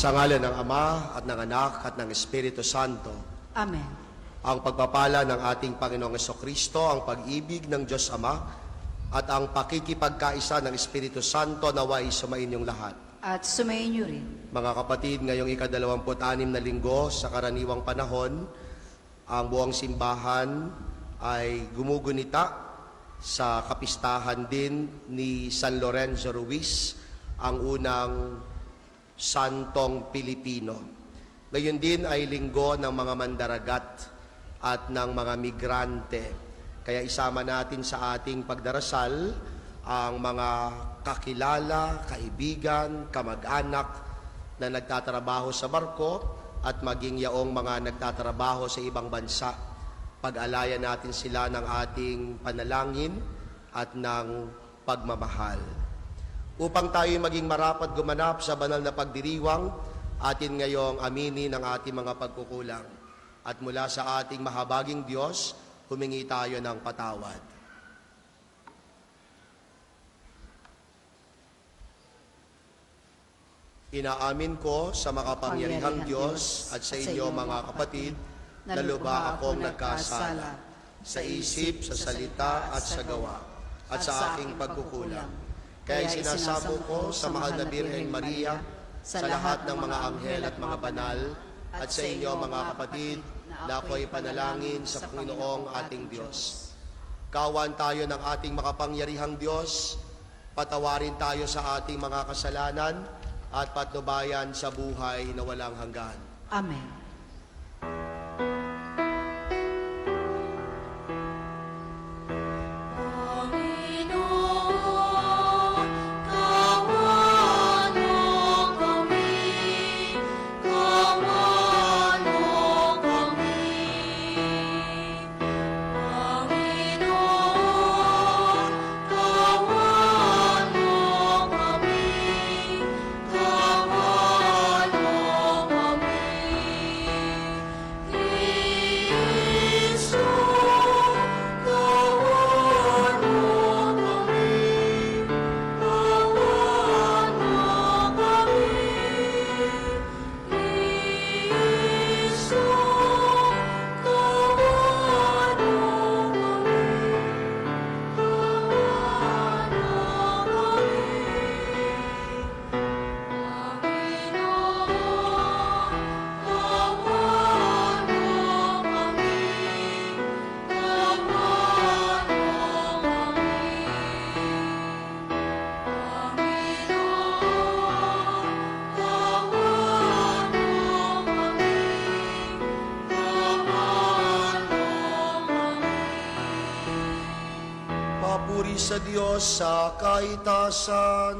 Sa ngalan ng Ama at ng Anak at ng Espiritu Santo. Amen. Ang pagpapala ng ating Panginoong Jesucristo, ang pag-ibig ng Diyos Ama, at ang pakikipagkaisa ng Espiritu Santo naway sumainyong lahat. At sumainyo rin. Mga kapatid, ngayong ika-26 na linggo sa karaniwang panahon, ang buong simbahan ay gumugunita sa kapistahan din ni San Lorenzo Ruiz, ang unang santong Pilipino. Ngayon din ay linggo ng mga mandaragat at ng mga migrante. Kaya isama natin sa ating pagdarasal ang mga kakilala, kaibigan, kamag-anak na nagtatrabaho sa barko at maging yaong mga nagtatrabaho sa ibang bansa. Pag-alaya natin sila ng ating panalangin at ng pagmamahal. Upang tayo maging marapat gumanap sa banal na pagdiriwang, atin ngayong aminin ang ating mga pagkukulang. At mula sa ating mahabaging Diyos, humingi tayo ng patawad. Inaamin ko sa makapangyarihang Diyos at sa inyo mga kapatid, na lubha akong nagkasala sa isip, sa salita at sa gawa, at sa aking pagkukulang. Kaya sinasamo ko sa mahal na Birheng Maria, sa lahat ng mga anghel at mga banal, at sa inyo mga kapatid, na ako'y panalangin sa Panginoong ating Diyos. Kawan tayo ng ating makapangyarihang Diyos, patawarin tayo sa ating mga kasalanan, at patnubayan sa buhay na walang hanggan. Amen. Papuri sa Diyos sa kaitasan.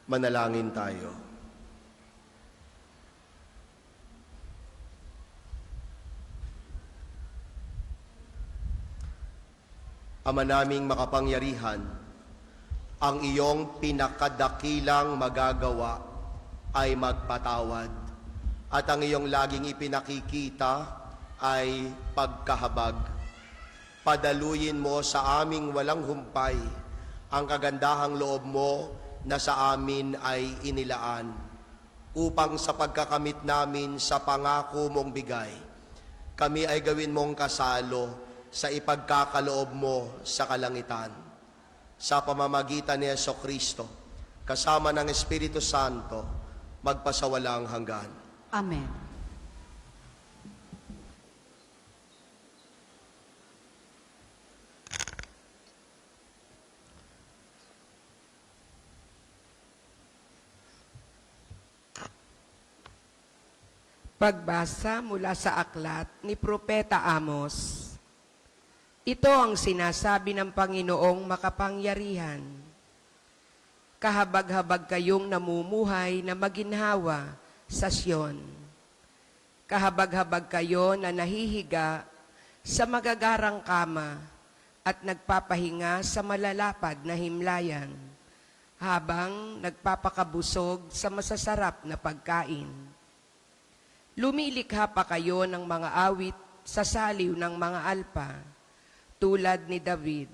Manalangin tayo. Ama naming makapangyarihan, ang iyong pinakadakilang magagawa ay magpatawad, at ang iyong laging ipinakikita ay pagkahabag. Padaluyin mo sa aming walang humpay ang kagandahang loob mo na sa amin ay inilaan, upang sa pagkakamit namin sa pangako mong bigay, kami ay gawin mong kasalo sa ipagkakaloob mo sa kalangitan. Sa pamamagitan ni Jesucristo, kasama ng Espiritu Santo, magpasawalang hanggan. Amen. Pagbasa mula sa aklat ni Propeta Amos. Ito ang sinasabi ng Panginoong makapangyarihan. Kahabag-habag kayong namumuhay na maginhawa sa Sion. Kahabag-habag kayo na nahihiga sa magagarang kama at nagpapahinga sa malalapad na himlayan, habang nagpapakabusog sa masasarap na pagkain. Lumilikha pa kayo ng mga awit sa saliw ng mga alpa, tulad ni David.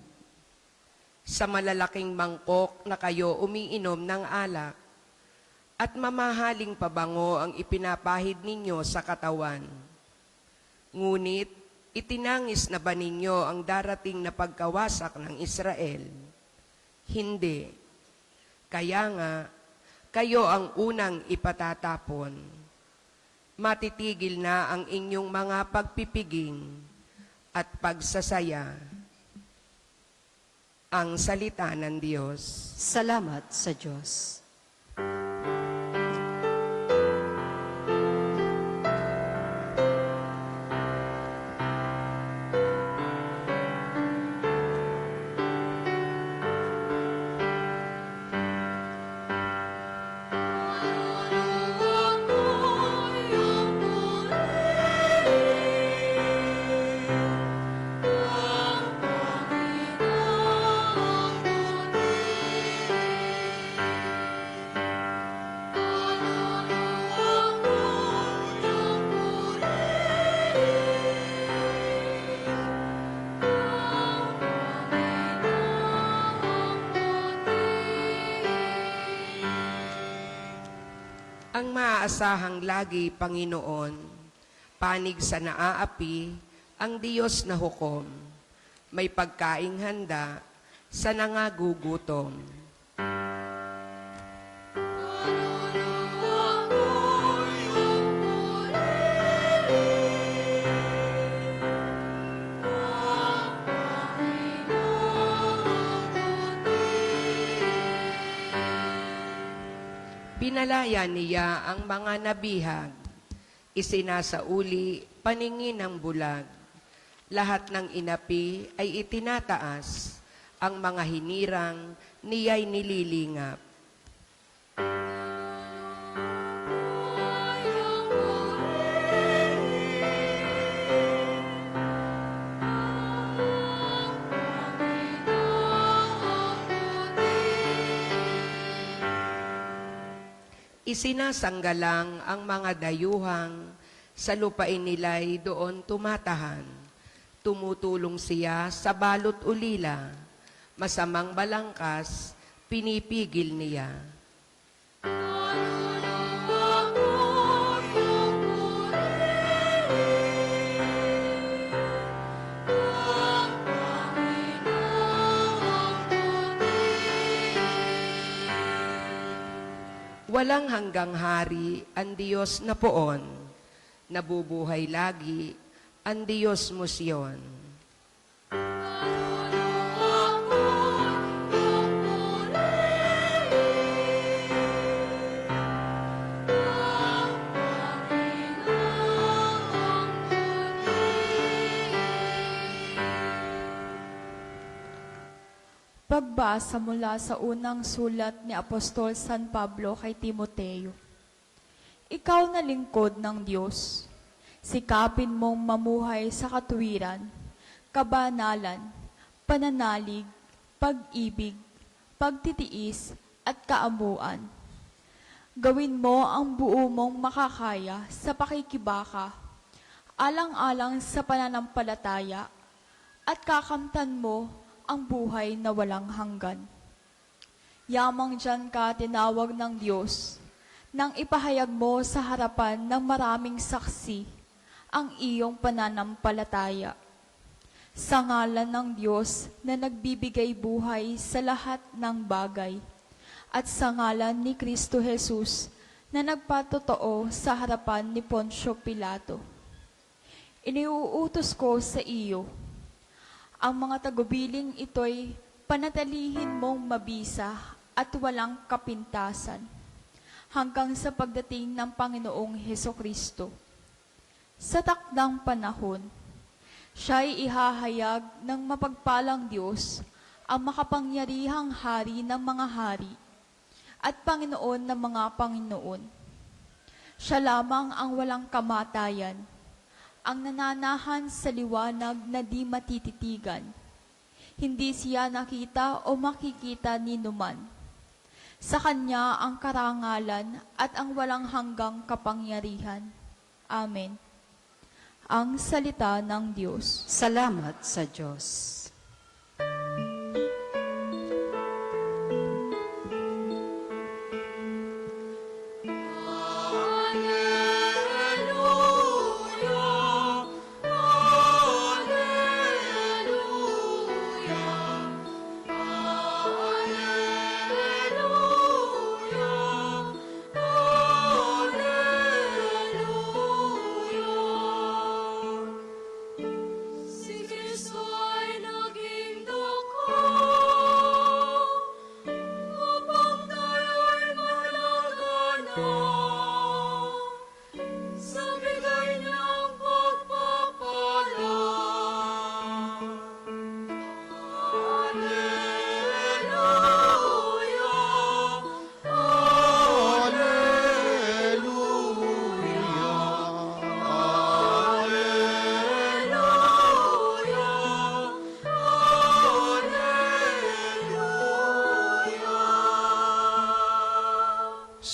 Sa malalaking mangkok na kayo umiinom ng alak, at mamahaling pabango ang ipinapahid ninyo sa katawan. Ngunit itinangis na ba ninyo ang darating na pagkawasak ng Israel? Hindi. Kaya nga, kayo ang unang ipatatapon. Matitigil na ang inyong mga pagpipiging at pagsasaya. Ang salita ng Diyos. Salamat sa Diyos. Ang maaasahang lagi, Panginoon, panig sa naaapi, ang Diyos na hukom, may pagkaing handa sa nangagugutom. Pinalaya niya ang mga nabihag, isinasauli paningin ng bulag. Lahat ng inapi ay itinataas, ang mga hinirang niya'y nililingap. Isinasanggalang ang mga dayuhang sa lupain nila'y doon tumatahan. Tumutulong siya sa balot ulila, masamang balangkas, pinipigil niya. Walang hanggang hari ang Diyos na poon, nabubuhay lagi ang Diyos mo Siyon. Pagbasa mula sa unang sulat ni Apostol San Pablo kay Timoteo. Ikaw na lingkod ng Diyos, sikapin mong mamuhay sa katuwiran, kabanalan, pananalig, pag-ibig, pagtitiis, at kaamuan. Gawin mo ang buo mong makakaya sa pakikibaka, alang-alang sa pananampalataya, at kakamtan mo ang buhay na walang hanggan. Yamang diyan ka tinawag ng Diyos, nang ipahayag mo sa harapan ng maraming saksi ang iyong pananampalataya. Sa ngalan ng Diyos na nagbibigay buhay sa lahat ng bagay, at sa ngalan ni Kristo Jesus na nagpatotoo sa harapan ni Poncio Pilato. Iniuutos ko sa iyo, ang mga tagubiling ito'y panatilihin mong mabisa at walang kapintasan hanggang sa pagdating ng Panginoong Hesukristo. Sa takdang panahon, siya'y ihahayag ng mapagpalang Diyos, ang makapangyarihang hari ng mga hari at Panginoon ng mga Panginoon. Siya lamang ang walang kamatayan, ang nananahan sa liwanag na di matititigan. Hindi siya nakita o makikita ni numan. Sa Kanya ang karangalan at ang walang hanggang kapangyarihan. Amen. Ang salita ng Diyos. Salamat sa Diyos.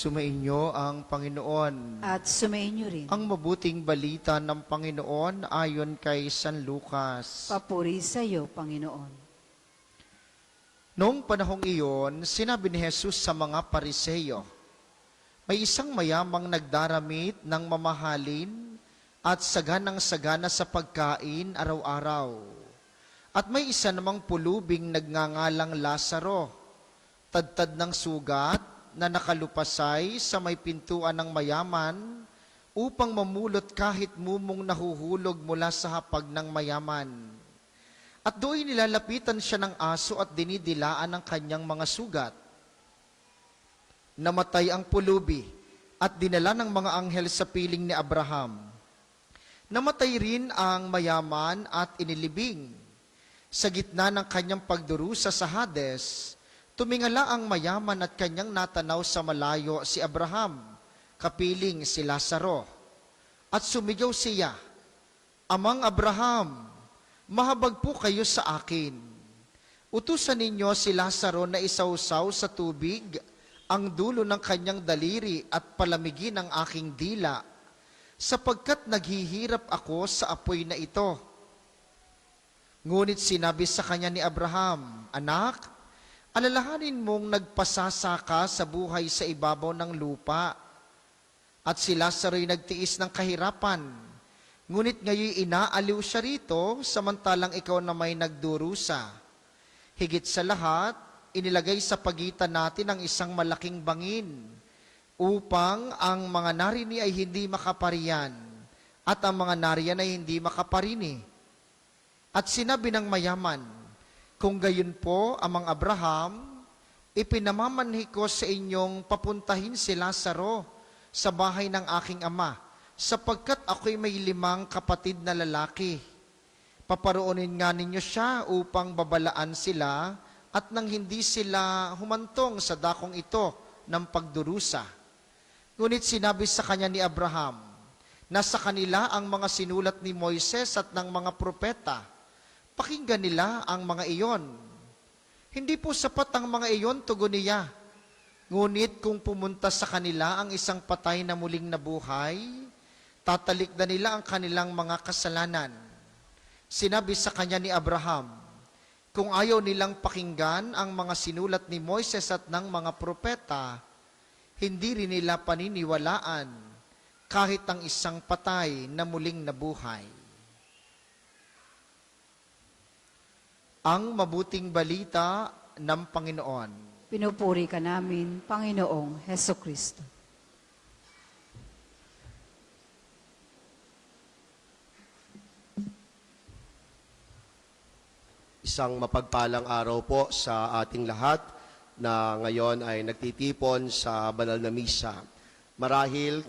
Sumainyo ang Panginoon. At sumainyo rin. Ang mabuting balita ng Panginoon ayon kay San Lucas. Papuri sa iyo, Panginoon. Noong panahong iyon, sinabi ni Jesus sa mga Pariseyo, may isang mayamang nagdaramit ng mamahalin at saganang-sagana sa pagkain araw-araw. At may isa namang pulubing nagngangalang Lazaro, tadtad ng sugat, na nakalupasay sa may pintuan ng mayaman upang mamulot kahit mumong nahuhulog mula sa hapag ng mayaman. At doon nilalapitan siya ng aso at dinidilaan ng kanyang mga sugat. Namatay ang pulubi at dinala ng mga anghel sa piling ni Abraham. Namatay rin ang mayaman at inilibing. Sa gitna ng kanyang pagdurusa sa Hades, tumingala ang mayaman at kanyang natanaw sa malayo si Abraham, kapiling si Lazaro. At sumigaw siya, Amang Abraham, mahabag po kayo sa akin. Utusan ninyo si Lazaro na isawsaw sa tubig ang dulo ng kanyang daliri at palamigin ang aking dila, sapagkat naghihirap ako sa apoy na ito. Ngunit sinabi sa kanya ni Abraham, Anak, alalahanin mong nagpasasaka sa buhay sa ibabaw ng lupa. At si Lazaro'y nagtiis ng kahirapan. Ngunit ngayon inaaliw siya rito, samantalang ikaw na may nagdurusa. Higit sa lahat, inilagay sa pagitan natin ang isang malaking bangin, upang ang mga narini ay hindi makaparian, at ang mga nariyan ay hindi makaparini. At sinabi ng mayaman, kung gayon po, Amang Abraham, ipinamamanhi ko sa inyong papuntahin si Lazaro sa bahay ng aking ama, sapagkat ako'y may 5 kapatid na lalaki. Paparoonin nga ninyo siya upang babalaan sila at nang hindi sila humantong sa dakong ito ng pagdurusa. Ngunit sinabi sa kanya ni Abraham, nasa kanila ang mga sinulat ni Moises at ng mga propeta. Pakinggan nila ang mga iyon. Hindi po sapat ang mga iyon, tugon niya. Ngunit kung pumunta sa kanila ang isang patay na muling nabuhay, tatalikdan nila ang kanilang mga kasalanan. Sinabi sa kanya ni Abraham, kung ayaw nilang pakinggan ang mga sinulat ni Moises at ng mga propeta, hindi rin nila paniniwalaan kahit ang isang patay na muling nabuhay. Ang mabuting balita ng Panginoon. Pinupuri ka namin, Panginoong Heso Kristo. Isang mapagpalang araw po sa ating lahat na ngayon ay nagtitipon sa banal na misa. Marahil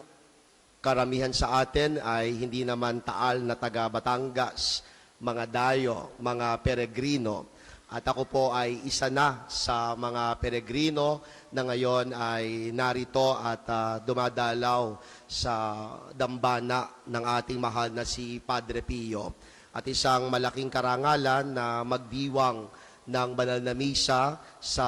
karamihan sa atin ay hindi naman taal na taga Batangas, mga dayo, mga peregrino. At ako po ay isa na sa mga peregrino na ngayon ay narito at dumadalaw sa dambana ng ating mahal na si Padre Pio. At isang malaking karangalan na magdiwang ng banal na misa sa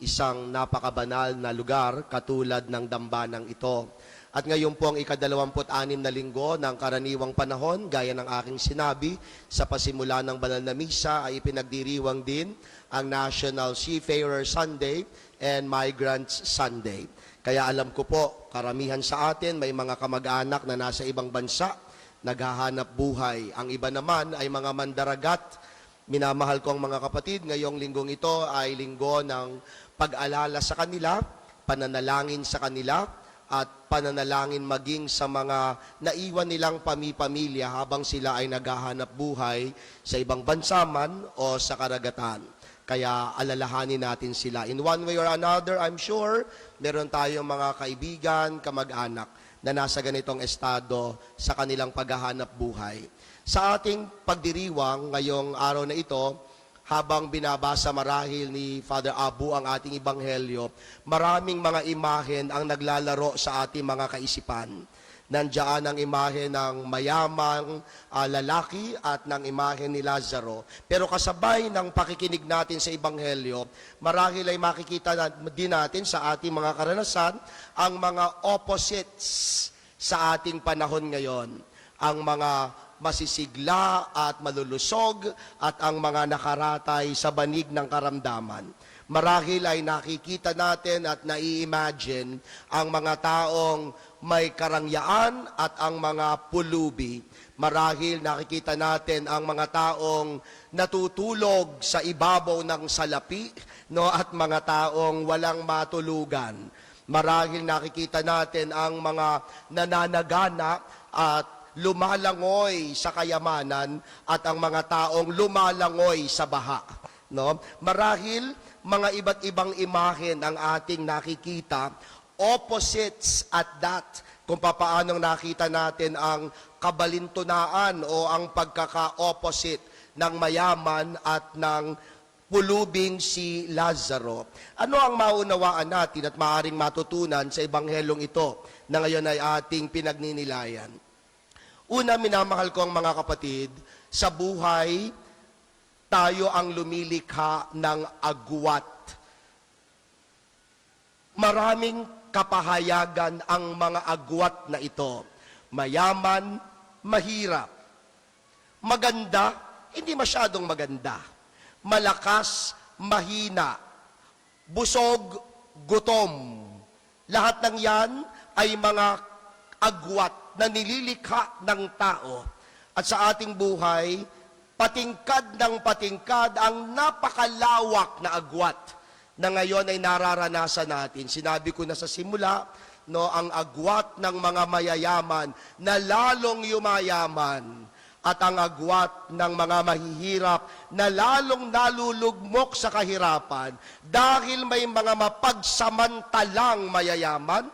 isang napakabanal na lugar katulad ng dambanang ito. At ngayon po ang ika-26 na linggo ng karaniwang panahon, gaya ng aking sinabi, sa pasimula ng banal na misa ay ipinagdiriwang din ang National Seafarer Sunday and Migrants Sunday. Kaya alam ko po, karamihan sa atin may mga kamag-anak na nasa ibang bansa, naghahanap buhay. Ang iba naman ay mga mandaragat. Minamahal ko ang mga kapatid, ngayong linggong ito ay linggo ng pag-alala sa kanila, pananalangin sa kanila, at pananalangin maging sa mga naiwan nilang pamilya habang sila ay naghahanap buhay sa ibang bansa man o sa karagatan. Kaya alalahanin natin sila. In one way or another, I'm sure, meron tayong mga kaibigan, kamag-anak na nasa ganitong estado sa kanilang paghahanap buhay. Sa ating pagdiriwang ngayong araw na ito, habang binabasa marahil ni Father Abu ang ating ebanghelyo, maraming mga imahen ang naglalaro sa ating mga kaisipan. Nandiyan ang imahe ng mayamang lalaki at ng imahe ni Lazaro. Pero kasabay ng pakikinig natin sa ebanghelyo, marahil ay makikita din natin sa ating mga karanasan ang mga opposites sa ating panahon ngayon. Ang mga masisigla at malulusog at ang mga nakaratay sa banig ng karamdaman. Marahil ay nakikita natin at nai-imagine ang mga taong may karangyaan at ang mga pulubi. Marahil nakikita natin ang mga taong natutulog sa ibabaw ng salapi, no, at mga taong walang matulugan. Marahil nakikita natin ang mga nananagana at lumalangoy sa kayamanan at ang mga taong lumalangoy sa baha. No? Marahil mga iba't ibang imahen ang ating nakikita, opposites at that, kung papaano nakita natin ang kabalintunaan o ang pagkaka-opposite ng mayaman at ng pulubing si Lazaro. Ano ang maunawaan natin at maaaring matutunan sa ebanghelyong ito na ngayon ay ating pinagninilayan? Una, minamahal ko ang mga kapatid, sa buhay, tayo ang lumilikha ng agwat. Maraming kapahayagan ang mga agwat na ito. Mayaman, mahirap. Maganda, hindi masyadong maganda. Malakas, mahina. Busog, gutom. Lahat ng yan ay mga agwat na nililikha ng tao. At sa ating buhay, patingkad ng patingkad ang napakalawak na agwat na ngayon ay nararanasan natin. Sinabi ko na sa simula, no, ang agwat ng mga mayayaman na lalong yumayaman at ang agwat ng mga mahihirap na lalong nalulugmok sa kahirapan dahil may mga mapagsamantalang mayayaman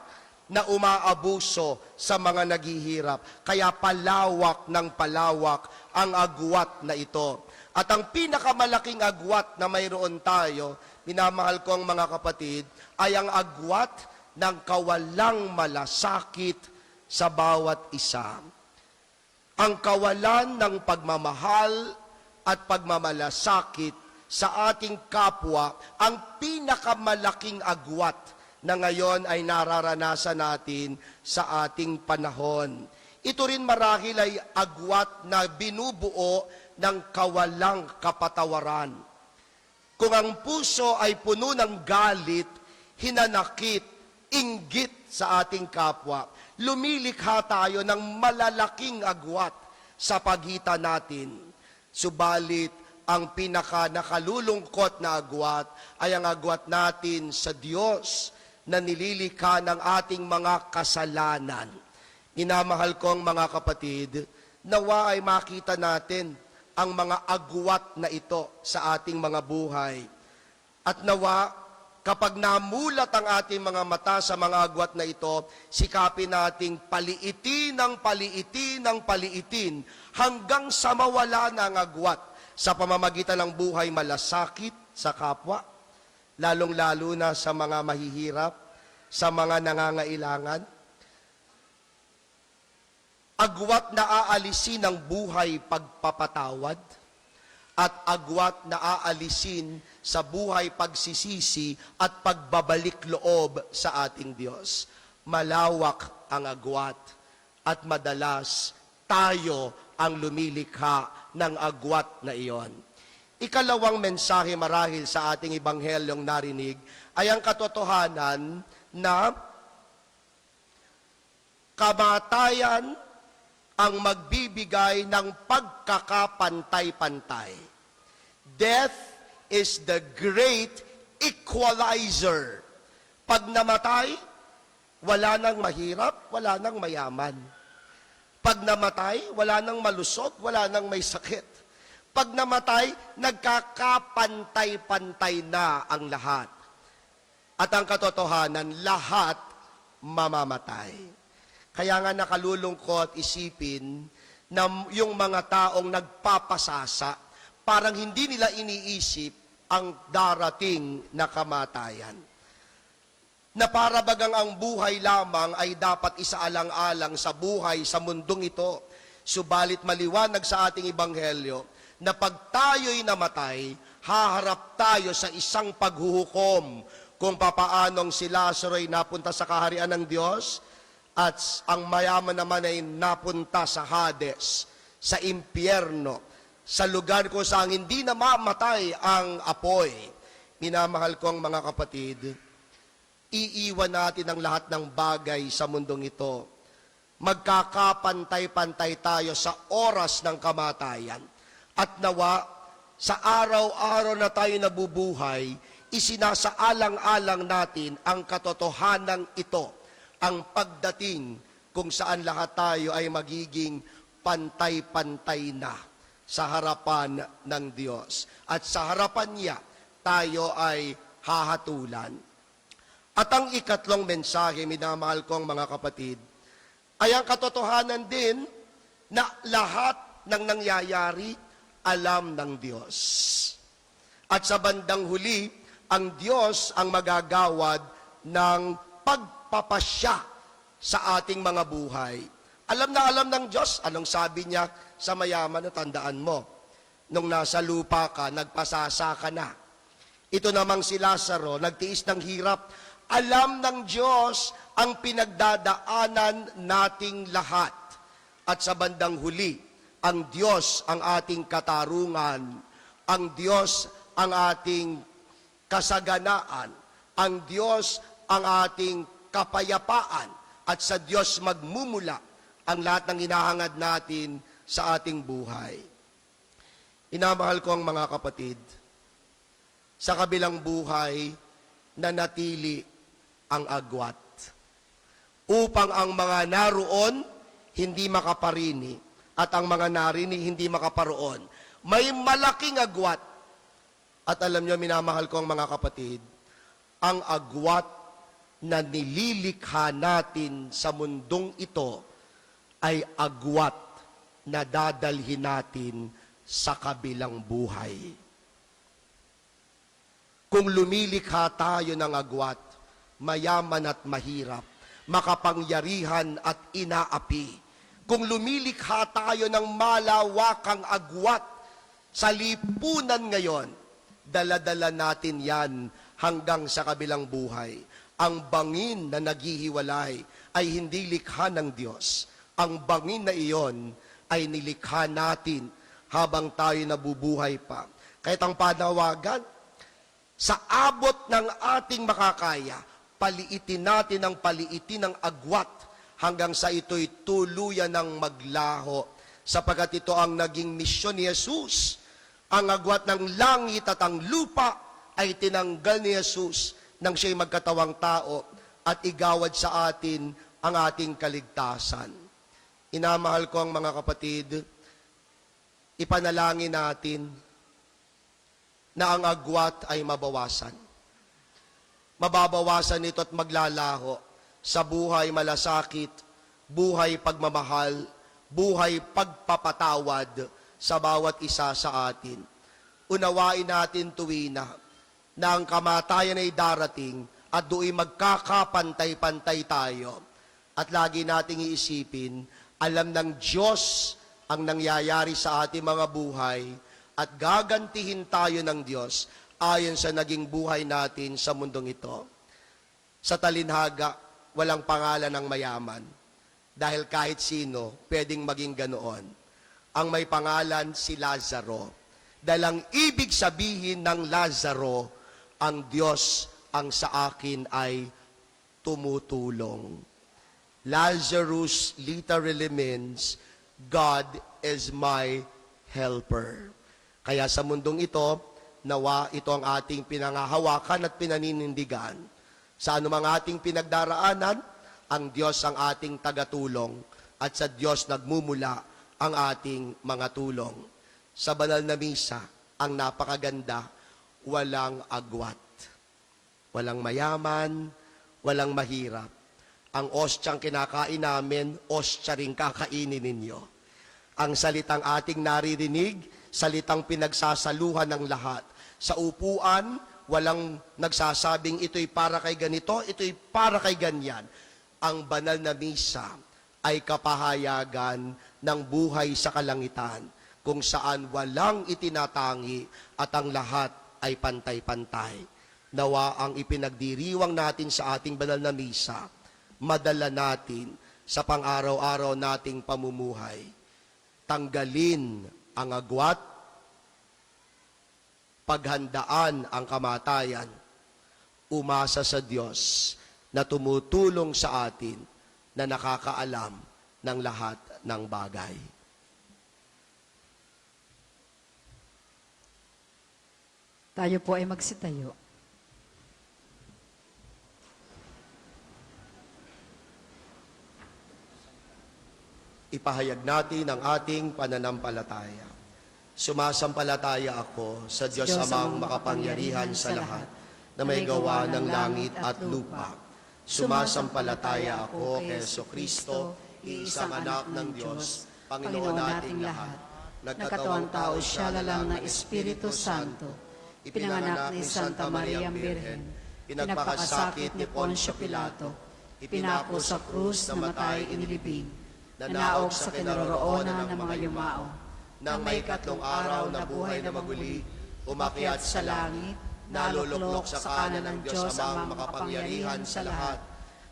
na umaabuso sa mga naghihirap. Kaya palawak ng palawak ang agwat na ito. At ang pinakamalaking agwat na mayroon tayo, minamahal kong mga kapatid, ay ang agwat ng kawalang malasakit sa bawat isa. Ang kawalan ng pagmamahal at pagmamalasakit sa ating kapwa, ang pinakamalaking agwat na ngayon ay nararanasan natin sa ating panahon. Ito rin marahil ay agwat na binubuo ng kawalang kapatawaran. Kung ang puso ay puno ng galit, hinanakit, inggit sa ating kapwa, lumilikha tayo ng malalaking agwat sa pagitan natin. Subalit, ang pinaka nakalulungkot na agwat ay ang agwat natin sa Diyos na nililikha ng ating mga kasalanan. Minamahal kong mga kapatid, nawa ay makita natin ang mga agwat na ito sa ating mga buhay. At nawa, kapag namulat ang ating mga mata sa mga agwat na ito, sikapin nating paliitin ng paliitin hanggang sa mawala na ang agwat sa pamamagitan ng buhay malasakit sa kapwa, lalong-lalo na sa mga mahihirap, sa mga nangangailangan. Agwat na aalisin ng buhay pagpapatawad at agwat na aalisin sa buhay pagsisisi at pagbabalik loob sa ating Diyos. Malawak ang agwat at madalas tayo ang lumilikha ng agwat na iyon. Ikalawang mensahe marahil sa ating ibanghelyong narinig ay ang katotohanan na kamatayan ang magbibigay ng pagkakapantay-pantay. Death is the great equalizer. Pag namatay, wala nang mahirap, wala nang mayaman. Pag namatay, wala nang malusog, wala nang may sakit. Pag namatay, nagkakapantay-pantay na ang lahat. At ang katotohanan, lahat mamamatay. Kaya nga nakalulungkot isipin na yung mga taong nagpapasasa, parang hindi nila iniisip ang darating na kamatayan. Na para bagang ang buhay lamang ay dapat isaalang-alang sa buhay sa mundong ito. Subalit maliwanag sa ating ebanghelyo na pag tayo'y namatay, haharap tayo sa isang paghuhukom kung papaanong si Lazaro ay napunta sa kaharian ng Diyos at ang mayaman naman ay napunta sa Hades, sa impyerno, sa lugar kung saan hindi na mamatay ang apoy. Minamahal kong mga kapatid, iiwan natin ang lahat ng bagay sa mundong ito. Magkakapantay-pantay tayo sa oras ng kamatayan. At nawa, sa araw-araw na tayo nabubuhay, isinasaalang-alang natin ang katotohanan ito, ang pagdating kung saan lahat tayo ay magiging pantay-pantay na sa harapan ng Diyos. At sa harapan niya, tayo ay hahatulan. At ang ikatlong mensahe, minamahal kong mga kapatid, ay ang katotohanan din na lahat ng nangyayari alam ng Diyos. At sa bandang huli, ang Diyos ang magagawad ng pagpapasya sa ating mga buhay. Alam na alam ng Diyos. Anong sabi niya sa mayaman na tandaan mo? Nung nasa lupa ka, nagpasasa ka na. Ito namang si Lazaro, nagtiis ng hirap. Alam ng Diyos ang pinagdadaanan nating lahat. At sa bandang huli, ang Diyos ang ating katarungan. Ang Diyos ang ating kasaganaan. Ang Diyos ang ating kapayapaan. At sa Diyos magmumula ang lahat ng hinahangad natin sa ating buhay. Inamahal ko ang mga kapatid, sa kabilang buhay, nanatili ang agwat. Upang ang mga naroon, hindi makaparini, at ang mga narini, hindi makaparoon. May malaking agwat. At alam niyo, minamahal ko ang mga kapatid, ang agwat na nililikha natin sa mundong ito ay agwat na dadalhin natin sa kabilang buhay. Kung lumilikha tayo ng agwat, mayaman at mahirap, makapangyarihan at inaapi, kung lumilikha tayo ng malawakang agwat sa lipunan ngayon, dala-dala natin yan hanggang sa kabilang buhay. Ang bangin na naghihiwalay ay hindi likha ng Diyos. Ang bangin na iyon ay nilikha natin habang tayo nabubuhay pa. Kahit ang panawagan, sa abot ng ating makakaya, paliitin natin ang paliitin ng agwat hanggang sa ito'y tuluyan ng maglaho. Sapagkat ito ang naging misyon ni Jesus. Ang agwat ng langit at ang lupa ay tinanggal ni Jesus nang siya'y magkatawang tao at igawad sa atin ang ating kaligtasan. Inamahal ko ang mga kapatid, ipanalangin natin na ang agwat ay mabawasan. Mababawasan ito at maglalaho sa buhay malasakit, buhay pagmamahal, buhay pagpapatawad sa bawat isa sa atin. Unawain natin tuwina na ang kamatayan ay darating at do'y magkakapantay-pantay tayo. At lagi nating iisipin, alam ng Diyos ang nangyayari sa ating mga buhay at gagantihin tayo ng Diyos ayon sa naging buhay natin sa mundong ito. Sa talinhaga, walang pangalan ng mayaman dahil kahit sino pwedeng maging ganoon. Ang may pangalan si Lazaro. Dahil ang ibig sabihin ng Lazaro, ang Diyos ang sa akin ay tumutulong. Lazarus literally means, God is my helper. Kaya sa mundong ito, nawa ito ang ating pinangahawakan at pinaninindigan. Sa anumang ating pinagdaraanan, ang Diyos ang ating tagatulong at sa Diyos nagmumula ang ating mga tulong. Sa banal na misa, ang napakaganda, walang agwat. Walang mayaman, walang mahirap. Ang ostyang kinakain namin, ostya rin kakainin ninyo. Ang salitang ating naririnig, salitang pinagsasaluhan ng lahat. Sa upuan, walang nagsasabing ito'y para kay ganito, ito'y para kay ganyan. Ang banal na misa ay kapahayagan ng buhay sa kalangitan, kung saan walang itinatangi at ang lahat ay pantay-pantay. Nawa ang ipinagdiriwang natin sa ating banal na misa, madala natin sa pang-araw-araw nating pamumuhay. Tanggalin ang agwat, paghandaan ang kamatayan, umasa sa Diyos na tumutulong sa atin na nakakaalam ng lahat ng bagay. Tayo po ay magsitayo. Ipahayag natin ang ating pananampalataya. Sumasampalataya ako sa Diyos Amang makapangyarihan sa lahat, na may gawa ng langit at lupa. Sumasampalataya ako kay Jesucristo, iisang anak ng Diyos, Panginoon nating lahat. Nagkatawang tao siya lalang ng Espiritu Santo, ipinanganak ni Santa Maria Birhen, pinagpakasakit ni Poncio Pilato, ipinako sa krus, namatay, inilibing, nanaog sa kinaroroonan ng mga yumao, nang may ikatlong araw na buhay na maguli, umakyat sa langit, naluluklok sa kanan ng Diyos Amang makapangyarihan sa lahat.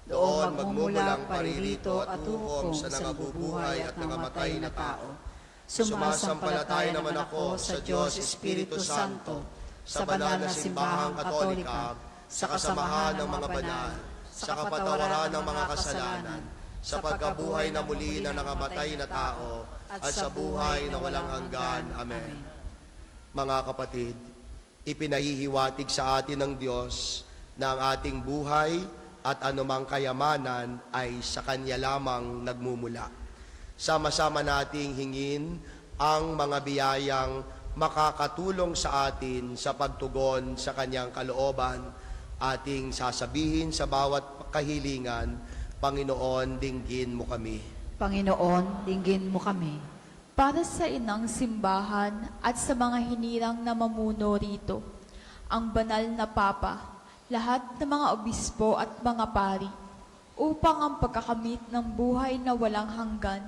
Doon magmumulang paririto at hukom sa nangabubuhay at nangamatay na tao. Sumasampalataya naman ako sa Diyos Espiritu Santo, sa banal na simbahang katolika, sa kasamahan ng mga banal, sa kapatawaran ng mga kasalanan, sa pagkabuhay na muli na nangamatay na tao, at sa buhay na walang hanggan. Amen. Mga kapatid, ipinahihiwatig sa atin ng Diyos na ang ating buhay at anumang kayamanan ay sa Kanya lamang nagmumula. Sama-sama nating hingin ang mga biyayang makakatulong sa atin sa pagtugon sa Kanyang kalooban. Ating sasabihin sa bawat kahilingan, Panginoon, dinggin mo kami. Panginoon, dinggin mo kami. para sa inang simbahan at sa mga hinirang na mamuno rito, ang banal na Papa, lahat ng mga obispo at mga pari, upang ang pagkakamit ng buhay na walang hanggan,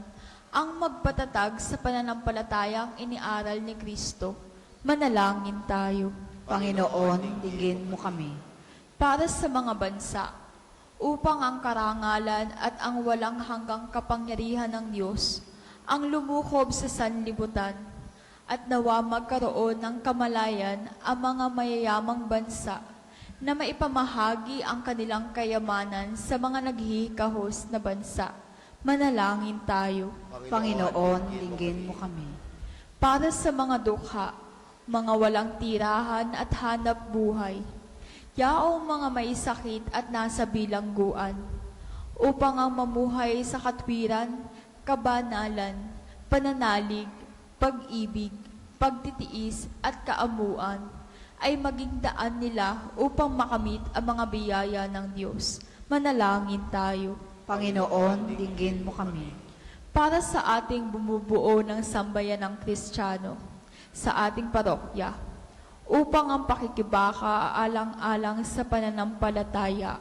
ang magpatatag sa pananampalatayang iniaral ni Kristo. Manalangin tayo. Panginoon, dinggin mo kami. Para sa mga bansa, upang ang karangalan at ang walang hanggang kapangyarihan ng Diyos ang lumukob sa sanlibutan, at nawa magkaroon ng kamalayan ang mga mayayamang bansa na maipamahagi ang kanilang kayamanan sa mga naghihikahos na bansa. Manalangin tayo. Panginoon, dinggin mo kami. Para sa mga dukha, mga walang tirahan at hanap buhay, yaong mga may sakit at nasa bilangguan, upang ang mamuhay sa katwiran, kabanalan, pananalig, pag-ibig, pagtitiis at kaamuan ay maging daan nila upang makamit ang mga biyaya ng Diyos. Manalangin tayo. Panginoon, dinggin mo kami. Para sa ating bumubuo ng sambayan ng Kristiyano, sa ating parokya, upang ang pakikibaka alang-alang sa pananampalataya,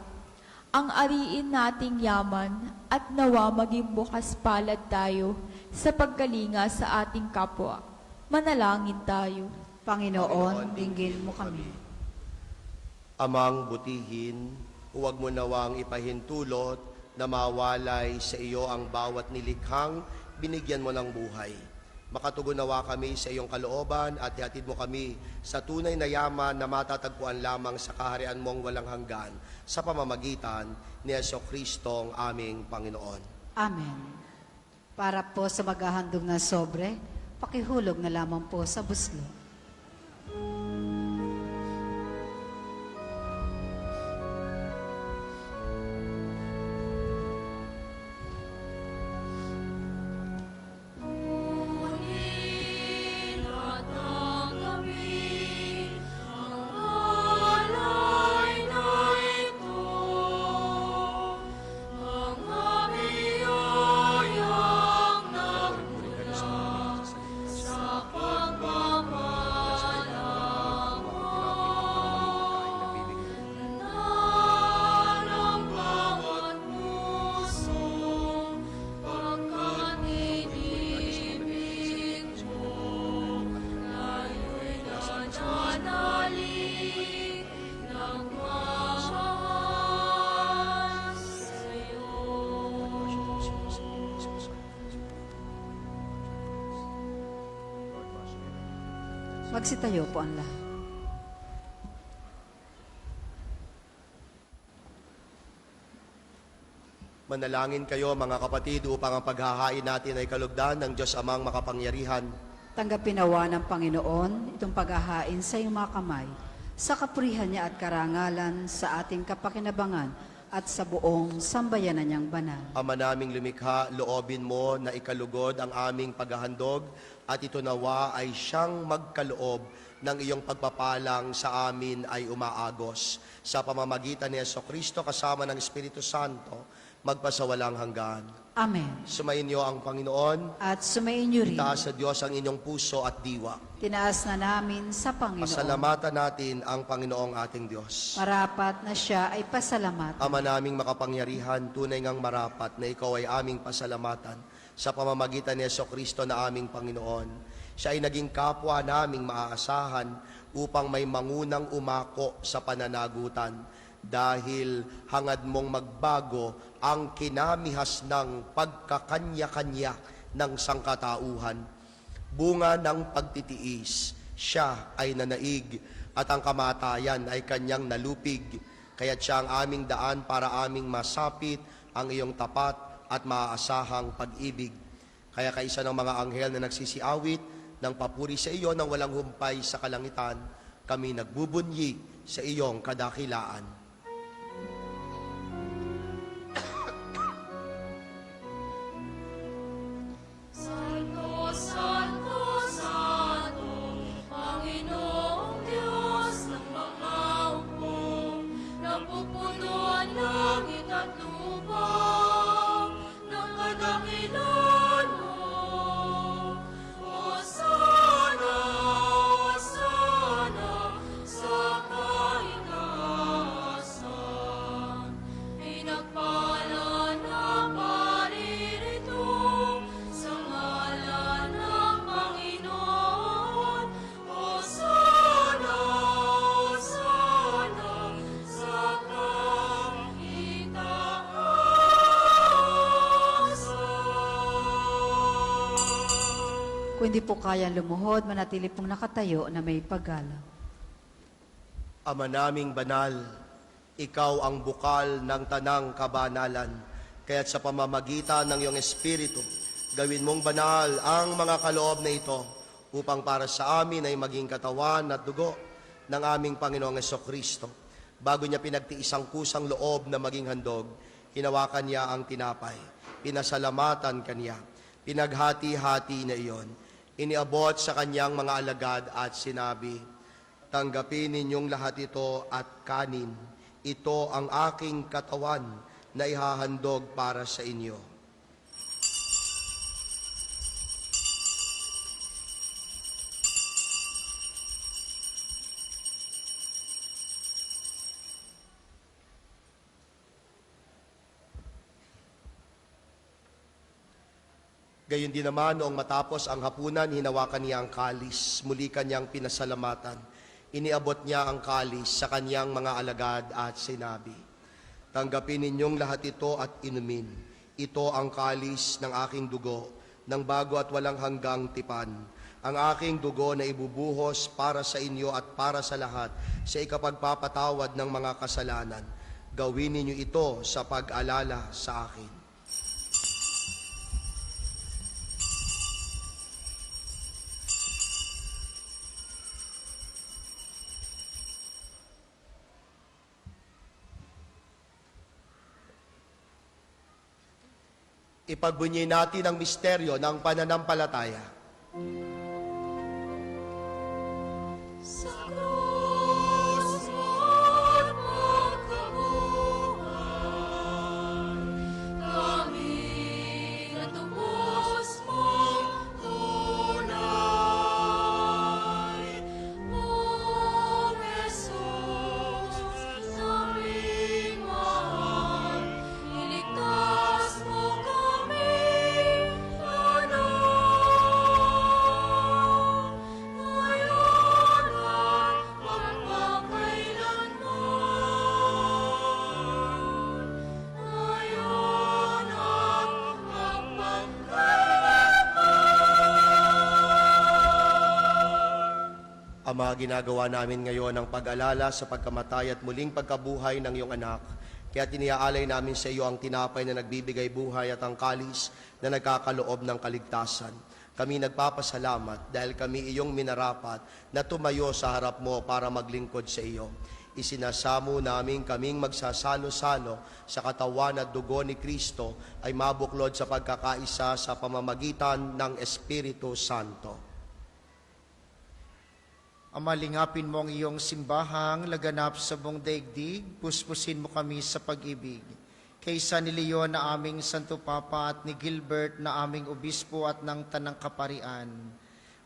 ang ariin nating yaman at nawa maging bukas palad tayo sa pagkalinga sa ating kapwa. Manalangin tayo. Panginoon, dinggin mo kami. Amang butihin, huwag mo nawang ipahintulot na mawalay sa iyo ang bawat nilikhang binigyan mo ng buhay. Makatugon nawa kami sa iyong kalooban at ihatid mo kami sa tunay na yaman na matatagpuan lamang sa kaharian mong walang hanggan sa pamamagitan ni Jesucristo ang aming Panginoon. Amen. Para po sa maghahandog na sobre, pakihulog na lamang po sa buslo. Magsitayo po ang lahat. Manalangin kayo mga kapatid upang ang paghahain natin ay kalugdan ng Diyos Amang makapangyarihan. Tanggapin nawa ng Panginoon itong paghahain sa iyong mga kamay, sa kapurihan niya at karangalan, sa ating kapakinabangan at sa buong sambayanan niyang banal. Ama naming lumikha, loobin mo na ikalugod ang aming paghahandog at ito nawa ay siyang magkaloob ng iyong pagpapalang sa amin ay umaagos. Sa pamamagitan ni Jesucristo kasama ng Espiritu Santo, magpasawalang hanggan. Amen. Sumayin niyo ang Panginoon. At sumayin niyo rin. Itaas sa Diyos ang inyong puso at diwa. Tinaas na namin sa Panginoon. Pasalamatan natin ang Panginoong ating Diyos. Marapat na siya ay pasalamat. Ama naming makapangyarihan, tunay ngang marapat na ikaw ay aming pasalamatan sa pamamagitan ni Jesucristo na aming Panginoon. Siya ay naging kapwa naming maaasahan upang may mangunang umako sa pananagutan dahil hangad mong magbago ang kinamihas ng pagkakanya-kanya ng sangkatauhan. Bunga ng pagtitiis, siya ay nanaig at ang kamatayan ay kanyang nalupig. Kaya't siya ang aming daan para aming masapit ang iyong tapat at maaasahang pag-ibig. Kaya kaisa ng mga anghel na nagsisiawit ng papuri sa iyo nang walang humpay sa kalangitan, kami nagbubunyi sa iyong kadakilaan. Kung hindi po kayang lumuhod, manatili pong nakatayo na may paggalang. Ama naming banal, ikaw ang bukal ng tanang kabanalan, kaya't sa pamamagitan ng iyong Espiritu, gawin mong banal ang mga kaloob na ito upang para sa amin ay maging katawan at dugo ng aming Panginoong Hesukristo. Bago niya pinagtiis ang kusang loob na maging handog, hinawakan niya ang tinapay, pinasalamatan kaniya, pinaghati-hati na iyon, iniabot sa kanyang mga alagad at sinabi, tanggapin ninyong lahat ito at kanin. Ito ang aking katawan na ihahandog para sa inyo. Gayon din naman, noong matapos ang hapunan, hinawakan niya ang kalis, muli kanyang pinasalamatan. Iniabot niya ang kalis sa kanyang mga alagad at sinabi, tanggapin ninyong lahat ito at inumin. Ito ang kalis ng aking dugo, ng bago at walang hanggang tipan. Ang aking dugo na ibubuhos para sa inyo at para sa lahat sa ikapagpapatawad ng mga kasalanan. Gawin ninyo ito sa pag-alala sa akin. Ipagbunyi natin ang misteryo ng pananampalataya. Sa krus mo't magkabuhay, kami natubos mong tunay. Mong Jesus, aming mahal, iligtas mo kami ngayon at magpakailanman. Ngayon at magpakailanman. Ama, ginagawa namin ngayon ang pag-alala sa pagkamatay at muling pagkabuhay ng iyong anak. Kaya tiniaalay namin sa iyo ang tinapay na nagbibigay buhay at ang kalis na nagkakaloob ng kaligtasan. Kami nagpapasalamat dahil kami iyong minarapat na tumayo sa harap mo para maglingkod sa iyo. Isinasamo namin kaming magsasalo-salo sa katawan at dugo ni Kristo ay mabuklod sa pagkakaisa sa pamamagitan ng Espiritu Santo. Ama, lingapin mo ang iyong simbahang laganap sa buong daigdig, puspusin mo kami sa pag-ibig. Kaysa ni Leon na aming Santo Papa at ni Gilbert na aming Obispo at ng Tanang Kaparian,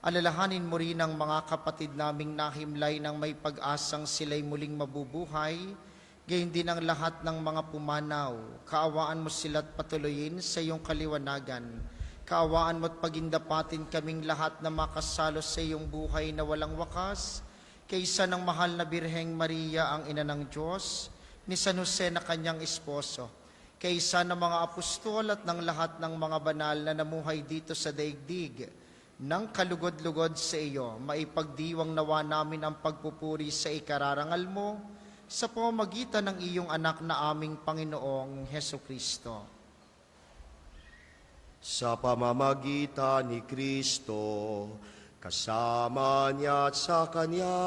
alalahanin mo rin ang mga kapatid naming nahimlay ng may pag-asang sila'y muling mabubuhay, gayon din ang lahat ng mga pumanaw. Kaawaan mo sila't patuloyin sa iyong kaliwanagan. Kaawaan mo't pagindapatin kaming lahat na makasalo sa iyong buhay na walang wakas, kaysa ng mahal na Birheng Maria ang ina ng Diyos, ni San Jose na kanyang esposo, kaysa ng mga apostol at ng lahat ng mga banal na namuhay dito sa daigdig, ng kalugod-lugod sa iyo, maipagdiwang nawa namin ang pagpupuri sa ikararangal mo, sa pamamagitan ng iyong anak na aming Panginoong Hesukristo. Sa pamamagitan ni Kristo, kasama niya at sa Kanya,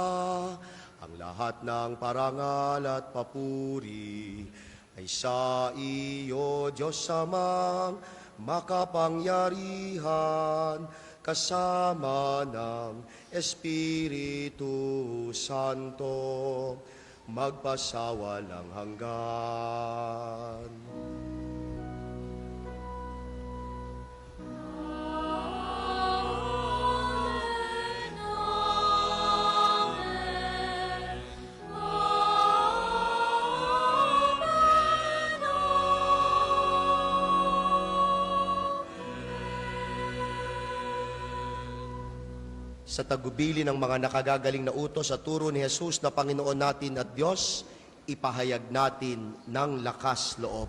ang lahat ng parangal at papuri ay sa iyo, Diyos Amang makapangyarihan, kasama ng Espiritu Santo, magpasawalang hanggan. Sa tagubili ng mga nakagagaling na utos sa turo ni Jesus na Panginoon natin at Diyos, ipahayag natin ng lakas loob.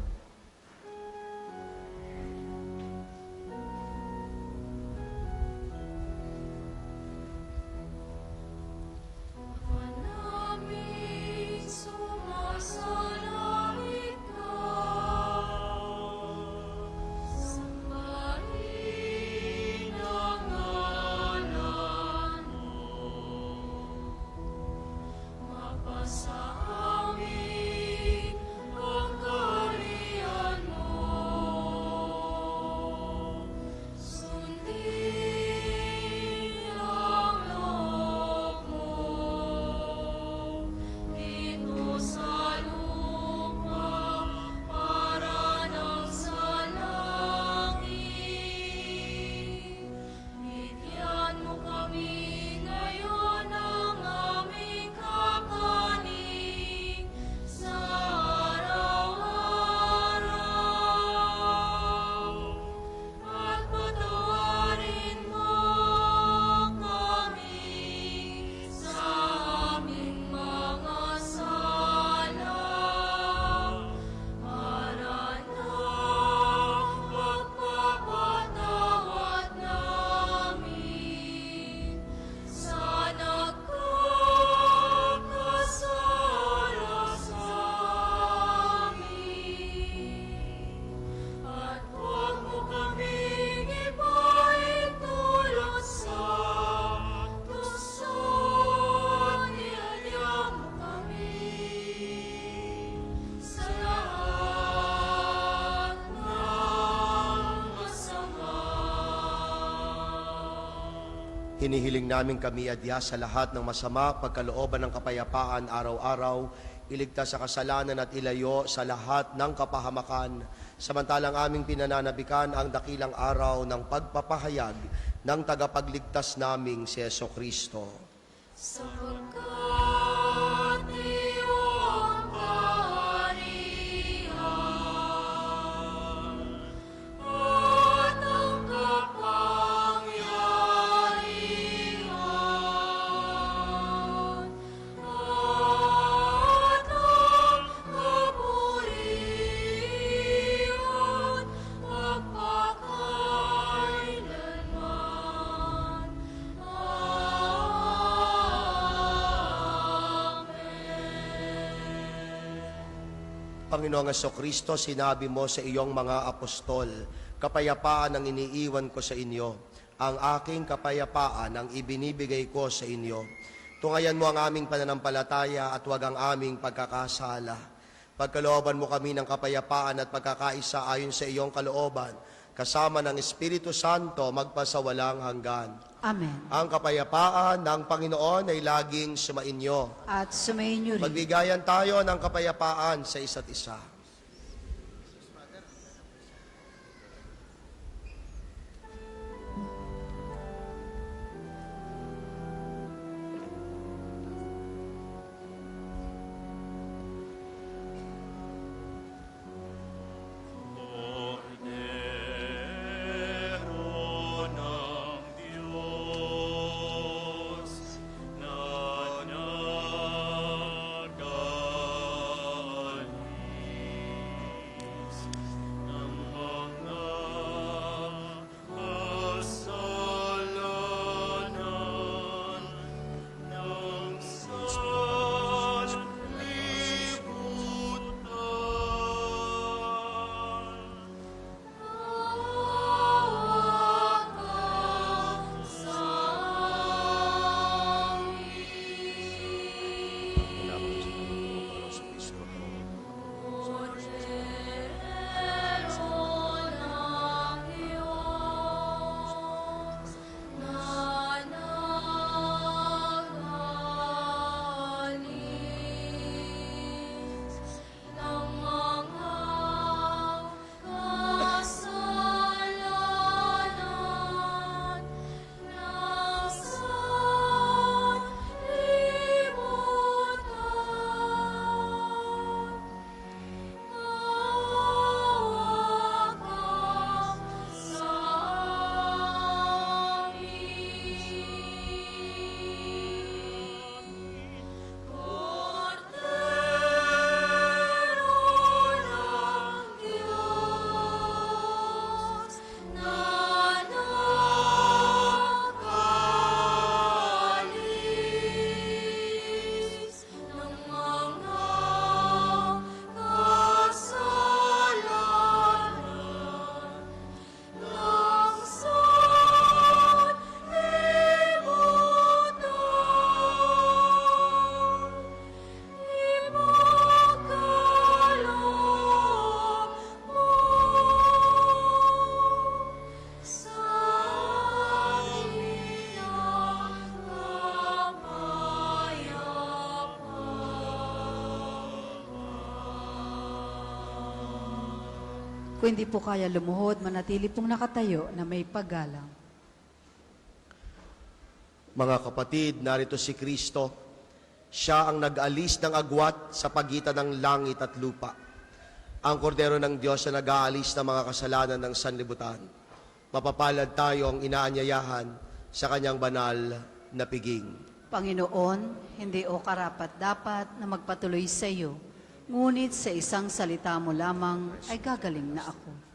Hinihiling namin kami adya sa lahat ng masama, pagkalooban ng kapayapaan araw-araw, iligtas sa kasalanan at ilayo sa lahat ng kapahamakan, samantalang aming pinananabikan ang dakilang araw ng pagpapahayag ng tagapagligtas naming si Jesucristo. Sapagkat iyong kaharian at ang kapangyarihan at ang kapurihan magpakailanman. Panginoong Jesucristo, sinabi mo sa iyong mga apostol, kapayapaan ang iniiwan ko sa inyo, ang aking kapayapaan ang ibinibigay ko sa inyo. Tungayan mo ang aming pananampalataya at huwag ang aming pagkakasala. Pagkalooban mo kami ng kapayapaan at pagkakaisa ayon sa iyong kalooban, kasama ng Espiritu Santo magpasawalang hanggan. Amen. Ang kapayapaan ng Panginoon ay laging sumainyo. At sumayin niyo rin. Magbigayan tayo ng kapayapaan sa isa't isa. Cordero ng Diyos na nagalis ng mga kasalanan ng sanlibutan. Kung hindi po kaya lumuhod, manatili pong nakatayo na may paggalang. Mga kapatid, narito si Kristo. Siya ang nag-alis ng agwat sa pagitan ng langit at lupa. Ang kordero ng Diyos na nag-aalis ng mga kasalanan ng sanlibutan. Mapapalad tayong inaanyayahan sa kanyang banal na piging. Panginoon, hindi o karapat-dapat na magpatuloy sa iyo, ngunit sa isang salita mo lamang ay gagaling na ako.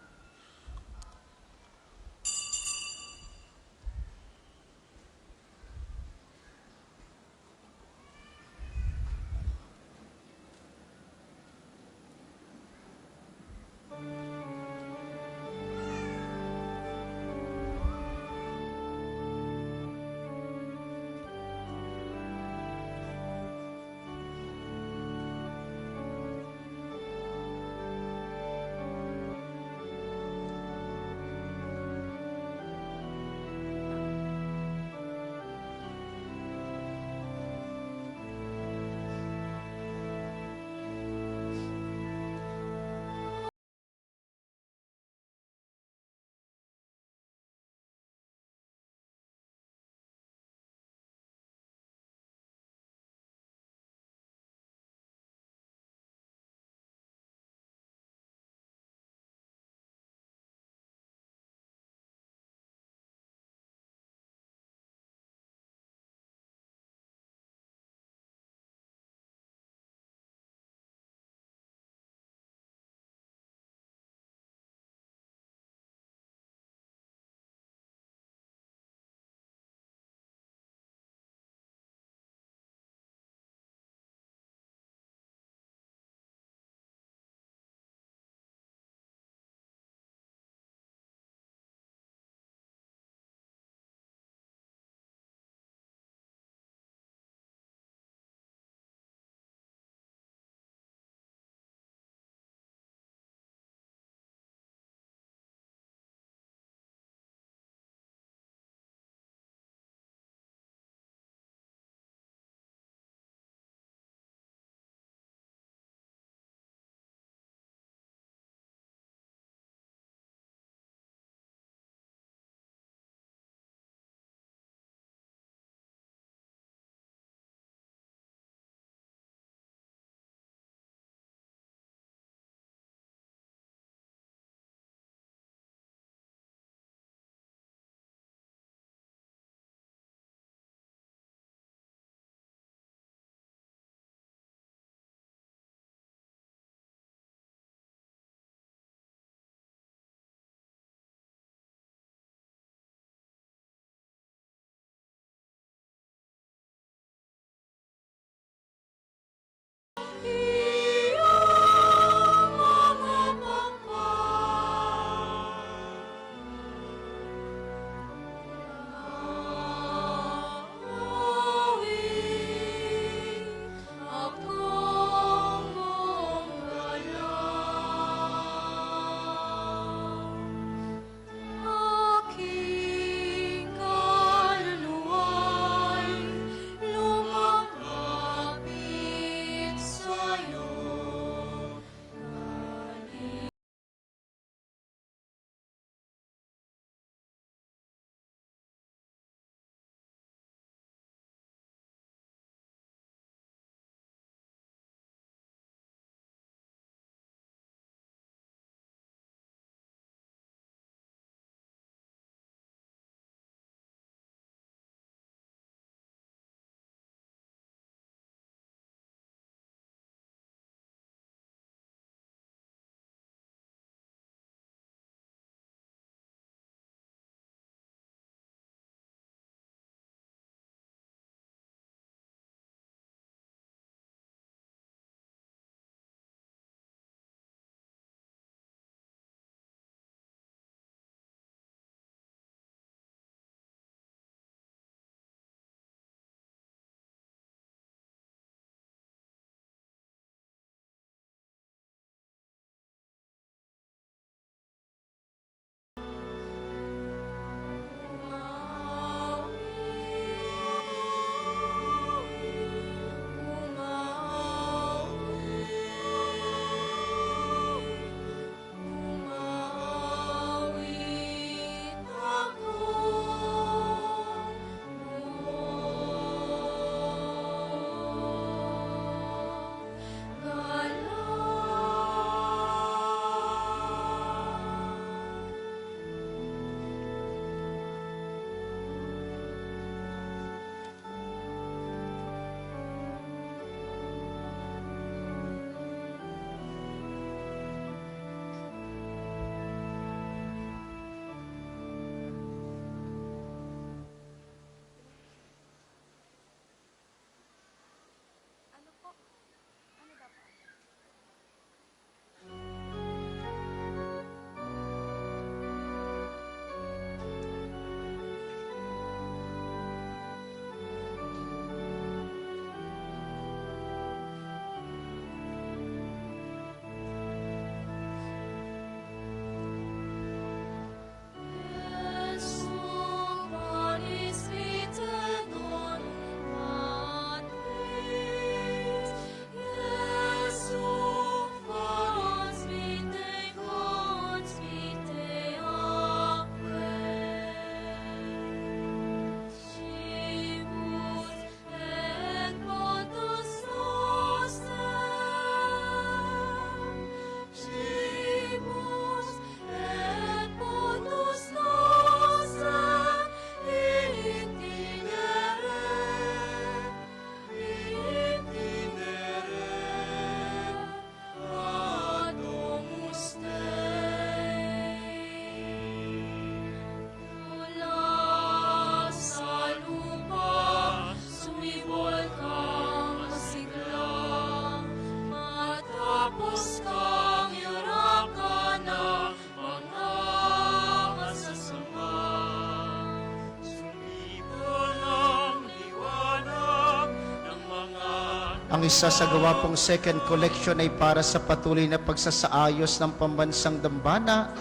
Ang isa sa gawa pong second collection ay para sa patuloy na pagsasaayos ng pambansang dambana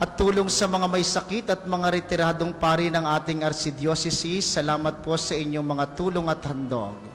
at tulong sa mga may sakit at mga retiradong pari ng ating archdiocese. Salamat po sa inyong mga tulong at handog.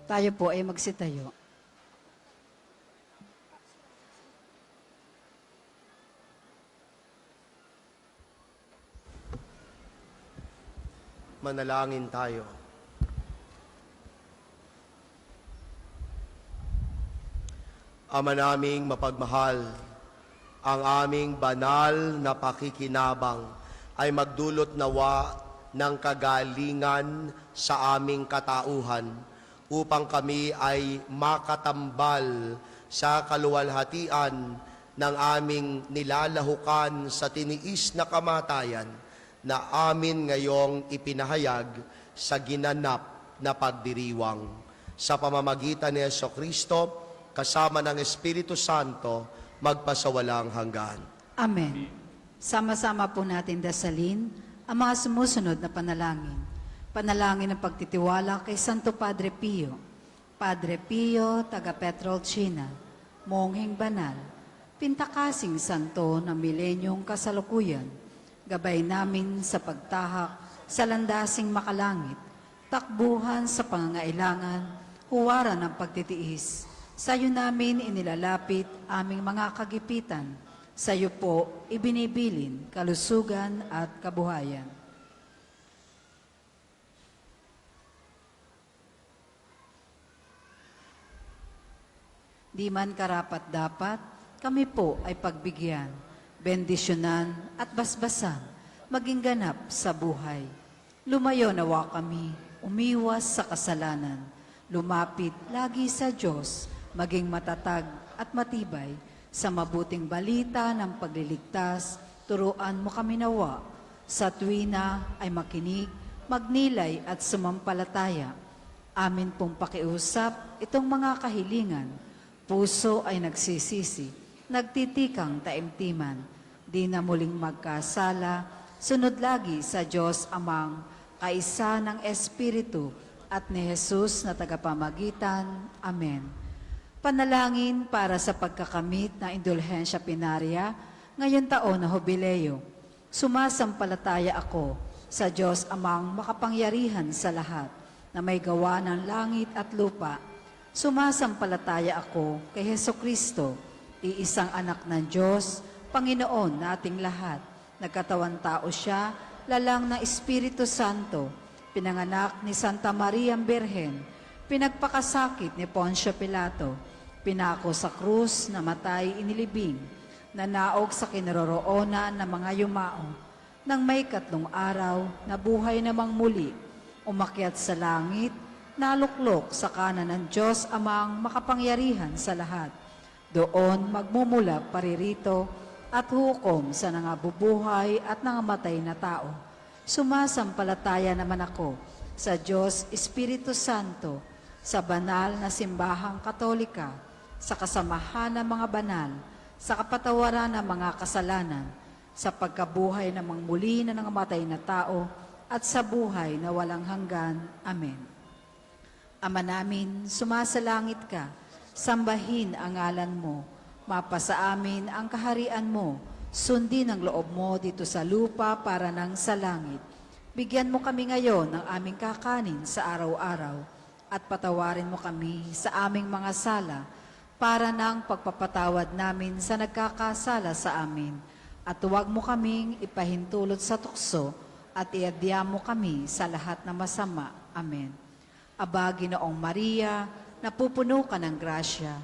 Tayo po ay magsitayo. Manalangin tayo. Ama naming mapagmahal, ang aming banal na pakikinabang ay magdulot nawa ng kagalingan sa aming katauhan upang kami ay makatambal sa kaluwalhatian ng aming nilalahukan sa tiniis na kamatayan na amin ngayong ipinahayag sa ginanap na pagdiriwang. Sa pamamagitan ni Jesucristo, kasama ng Espiritu Santo, magpasawalang hanggan. Amen. Sama-sama po natin dasalin ang mga sumusunod na panalangin. Panalangin ng pagtitiwala kay Santo Padre Pio. Padre Pio, taga Petrolcina, mongheng banal, pintakasing santo ng milenyong kasalukuyan, gabay namin sa pagtahak sa landasing makalangit, takbuhan sa pangangailangan, huwaran ng pagtitiis. Sa iyo namin inilalapit aming mga kagipitan. Sa iyo po ibinibilin kalusugan at kabuhayan. Di man karapat-dapat, kami po ay pagbigyan, bendisyonan at basbasan, maging ganap sa buhay. Lumayo nawa kami, umiwas sa kasalanan, lumapit lagi sa Diyos, maging matatag at matibay sa mabuting balita ng pagliligtas. Turuan mo kami nawa, sa tuwina ay makinig, magnilay at sumampalataya. Amin pong pakiusap itong mga kahilingan. Puso ay nagsisisi, nagtitikang taimtiman, di na muling magkasala, sunod lagi sa Diyos Amang, kaisa ng Espiritu at ni Jesus na tagapamagitan. Amen. Panalangin para sa pagkakamit ng indulhensya pinarya ngayon taon na Jubileo. Sumasampalataya ako sa Diyos Amang makapangyarihan sa lahat na may gawa ng langit at lupa. Sumasampalataya ako kay Hesukristo, iisang anak ng Diyos, Panginoon nating lahat. Nagkatawan tao siya, lalang ng Espiritu Santo, pinanganak ni Santa Maria Birhen, pinagpakasakit ni Poncio Pilato, pinako sa krus, namatay, inilibing, nanaog sa kinaroroonan ng mga yumao, nang may 3 araw, nabuhay namang muli, umakyat sa langit, naluklok sa kanan ng Diyos Amang makapangyarihan sa lahat. Doon magmumula paririto at hukom sa nangabubuhay at nangamatay na tao. Sumasampalataya naman ako sa Diyos Espiritu Santo, sa banal na simbahang katolika, sa kasamahan ng mga banal, sa kapatawaran ng mga kasalanan, sa pagkabuhay ng mga muli na nangamatay na tao, at sa buhay na walang hanggan. Amen. Ama namin, sumasalangit ka, sambahin ang ngalan mo, mapasa amin ang kaharian mo, sundin ang loob mo dito sa lupa para nang sa langit. Bigyan mo kami ngayon ng aming kakanin sa araw-araw, at patawarin mo kami sa aming mga sala, para ng pagpapatawad namin sa nagkakasala sa amin. At huwag mo kaming ipahintulot sa tukso, at iadya mo kami sa lahat na masama. Amen. Aba, Ginoong Maria, napupuno ka ng grasya.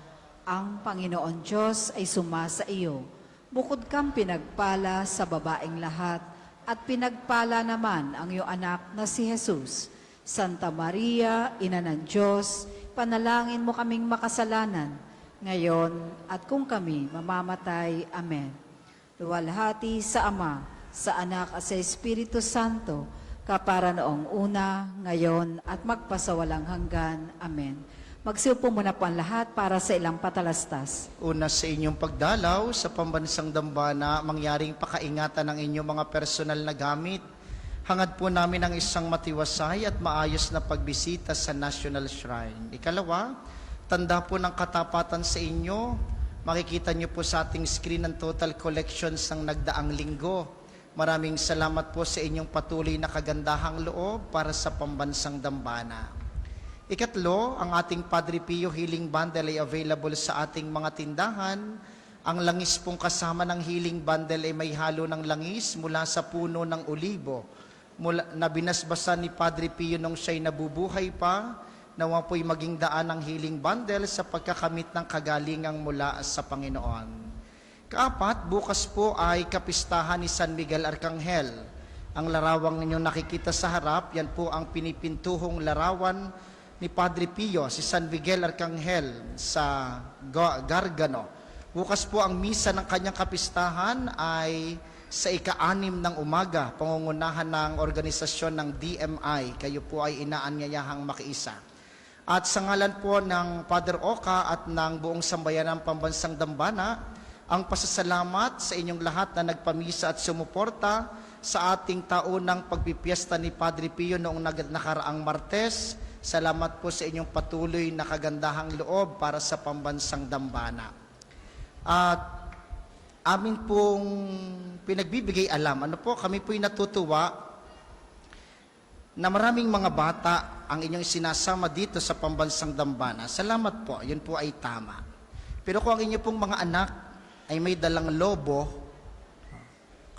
Ang Panginoon Diyos ay sumasa iyo. Bukod kang pinagpala sa babaeng lahat, at pinagpala naman ang iyong anak na si Jesus. Santa Maria, Ina ng Diyos, panalangin mo kaming makasalanan, ngayon at kung kami mamamatay. Amen. Luwalhati sa Ama, sa Anak at sa Espiritu Santo, kapara noong una, ngayon at magpasawalang hanggan. Amen. Magsiupo muna po ang lahat para sa ilang patalastas. Una sa inyong pagdalaw sa pambansang dambana, mangyaring pakaingatan ng inyong mga personal na gamit. Hangad po namin ang isang matiwasay at maayos na pagbisita sa National Shrine. Ikalawa, tanda po ng katapatan sa inyo. Makikita niyo po sa ating screen ang total collections ng nagdaang linggo. Maraming salamat po sa inyong patuloy na kagandahang loob para sa pambansang dambana. Ikatlo, ang ating Padre Pio Healing Bundle ay available sa ating mga tindahan. Ang langis pong kasama ng Healing Bundle ay may halo ng langis mula sa puno ng olibo, na binasbasan ni Padre Pio nung siya'y nabubuhay pa. Nawa po'y maging daan ng Healing Bundle sa pagkakamit ng kagalingang mula sa Panginoon. Kaapat, bukas po ay kapistahan ni San Miguel Arcangel. Ang larawang ninyong nakikita sa harap, yan po ang pinipintuhong larawan ni Padre Pio, si San Miguel Arcangel sa Gargano. Bukas po ang misa ng kanyang kapistahan ay sa ika-6 ng umaga, pangungunahan ng organisasyon ng DMI. Kayo po ay inaanyayahang makiisa. At sa ngalan po ng Father Oka at ng buong sambayan ng Pambansang Dambana, ang pasasalamat sa inyong lahat na nagpamisa at sumuporta sa ating taunang pagpipiesta ni Padre Pio noong nakaraang Martes. Salamat po sa inyong patuloy na kagandahang loob para sa Pambansang Dambana. At amin pong pinagbibigay alam, kami po'y natutuwa na maraming mga bata ang inyong sinasama dito sa Pambansang Dambana. Salamat po, yun po ay tama. Pero kung ang inyo pong mga anak ay may dalang lobo,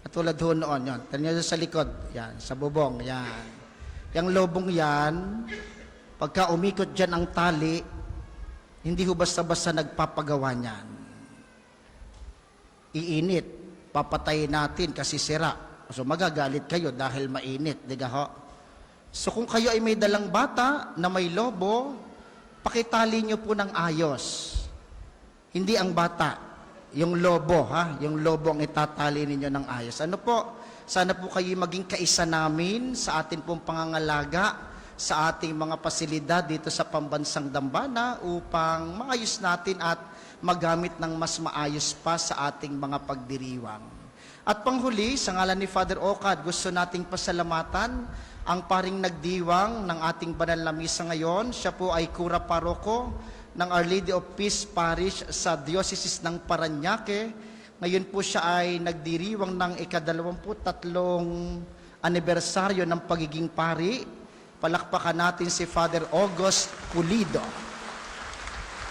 katulad ho noon, yun, tanyo sa likod, yan, sa bubong, yan. Yung lobong yan, pagka umikot dyan ang tali, hindi ho basta-basta nagpapagawa niyan. Iinit, papatayin natin kasi sira. So magagalit kayo dahil mainit, di ka ho? So kung kayo ay may dalang bata na may lobo, pakitali nyo po ng ayos. Hindi ang bata, yung lobo, ha? Yung lobo ang itatali ninyo ng ayos. Ano po? Sana po kayo maging kaisa namin sa atin pong pangangalaga sa ating mga pasilidad dito sa Pambansang Dambana upang maayos natin at magamit ng mas maayos pa sa ating mga pagdiriwang. At panghuli, sa ngalan ni Father Ocad, gusto nating pasalamatan ang paring nagdiwang ng ating banal na misa ngayon. Siya po ay Kura Paroko ng Our Lady of Peace Parish sa Diocese ng Parañaque. Ngayon po siya ay nagdiriwang ng ika-23 anibersaryo ng pagiging pari. Palakpakan natin si Father August Pulido.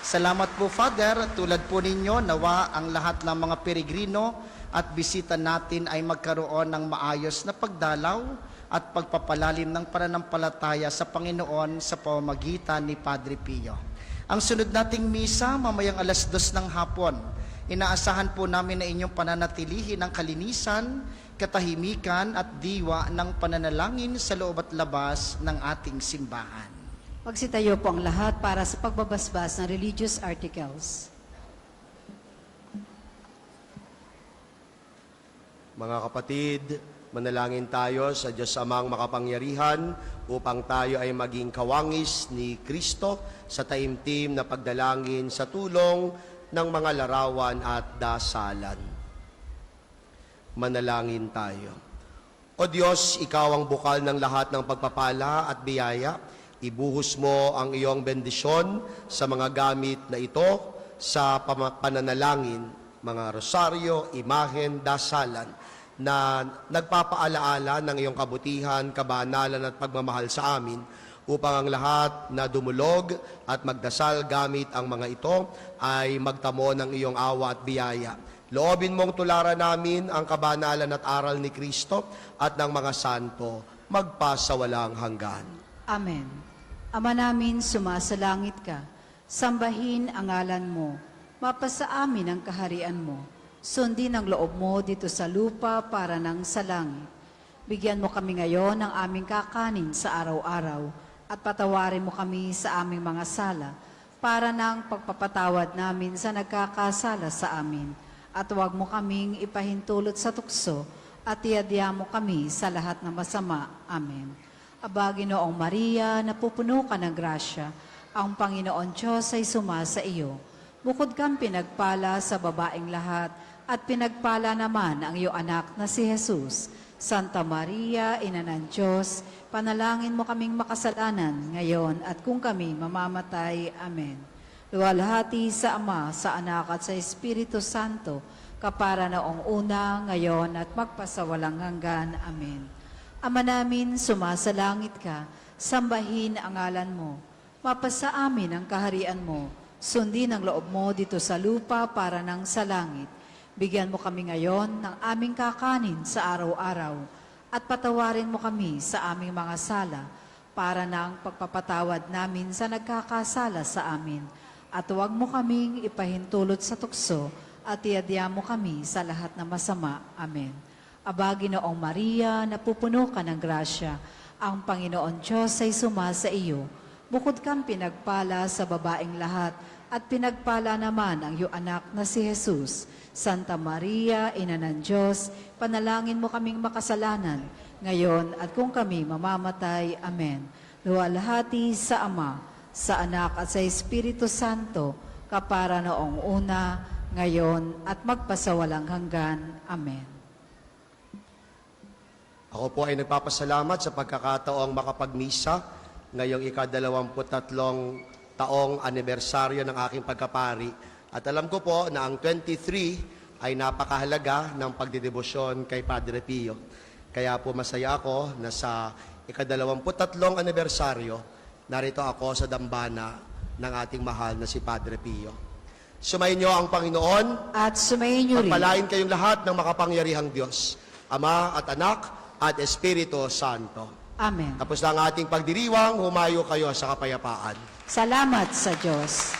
Salamat po, Father. Tulad po ninyo, nawa ang lahat ng mga peregrino at bisita natin ay magkaroon ng maayos na pagdalaw at pagpapalalim ng pananampalataya sa Panginoon sa pamamagitan ni Padre Pio. Ang sunod nating misa, mamayang 2:00 ng hapon. Inaasahan po namin na inyong pananatilihin ang kalinisan, katahimikan at diwa ng pananalangin sa loob at labas ng ating simbahan. Magsitayo po ang lahat para sa pagbabasbas ng religious articles. Mga kapatid, manalangin tayo sa Diyos Amang makapangyarihan upang tayo ay maging kawangis ni Kristo sa taimtim na pagdalangin sa tulong ng mga larawan at dasalan. Manalangin tayo. O Diyos, Ikaw ang bukal ng lahat ng pagpapala at biyaya. Ibuhos mo ang iyong bendisyon sa mga gamit na ito sa pananalangin, mga rosaryo, imahen, dasalan, na nagpapaalaala ng iyong kabutihan, kabanalan at pagmamahal sa amin upang ang lahat na dumulog at magdasal gamit ang mga ito ay magtamo ng iyong awa at biyaya. Loobin mong tularan namin ang kabanalan at aral ni Kristo at ng mga santo magpasawalang hanggan. Amen. Ama namin, sumasalangit ka. Sambahin ang ngalan mo. Mapasa amin ang kaharian mo. Sundin ang loob mo dito sa lupa para nang sa langit. Bigyan mo kami ngayon ng aming kakanin sa araw-araw at patawarin mo kami sa aming mga sala para nang pagpapatawad namin sa nagkakasala sa amin. At huwag mo kaming ipahintulot sa tukso at iadya mo kami sa lahat ng masama. Amen. Aba, Ginoong Maria, napupuno ka ng grasya, ang Panginoon Diyos ay sumasa iyo. Bukod kang pinagpala sa babaeng lahat, at pinagpala naman ang iyong anak na si Jesus. Santa Maria, Ina ng Diyos, panalangin mo kaming makasalanan ngayon at kung kami mamamatay. Amen. Luwalhati sa Ama, sa Anak at sa Espiritu Santo, kapara noong una, ngayon at magpasawalang hanggan. Amen. Ama namin, sumasalangit ka, sambahin ang ngalan mo. Mapasa amin ang kaharian mo. Sundin ang loob mo dito sa lupa para nang sa langit. Bigyan mo kami ngayon ng aming kakanin sa araw-araw at patawarin mo kami sa aming mga sala para nang pagpapatawad namin sa nagkakasala sa amin. At huwag mo kaming ipahintulot sa tukso at iadya mo kami sa lahat ng masama. Amen. Aba, Ginoong Maria, napupuno ka ng grasya. Ang Panginoon Diyos ay sumasa iyo. Bukod kang pinagpala sa babaeng lahat, at pinagpala naman ang iyong anak na si Jesus. Santa Maria, Ina ng Diyos, panalangin mo kaming makasalanan, ngayon at kung kami mamamatay. Amen. Luwalhati sa Ama, sa Anak at sa Espiritu Santo, kapara noong una, ngayon at magpasawalang hanggan. Amen. Ako po ay nagpapasalamat sa pagkakataong makapagmisa ngayong ika-23 taong anibersaryo ng aking pagkapari. At alam ko po na ang 23 ay napakahalaga ng pagdedebosyon kay Padre Pio. Kaya po masaya ako na sa ika-23 anibersaryo, narito ako sa dambana ng ating mahal na si Padre Pio. Sumayin niyo ang Panginoon. At sumayin niyo rin. Pagpalain kayong lahat ng makapangyarihang Diyos, Ama at Anak at Espiritu Santo. Amen. Tapos na ang ating pagdiriwang, humayo kayo sa kapayapaan. Salamat sa Diyos.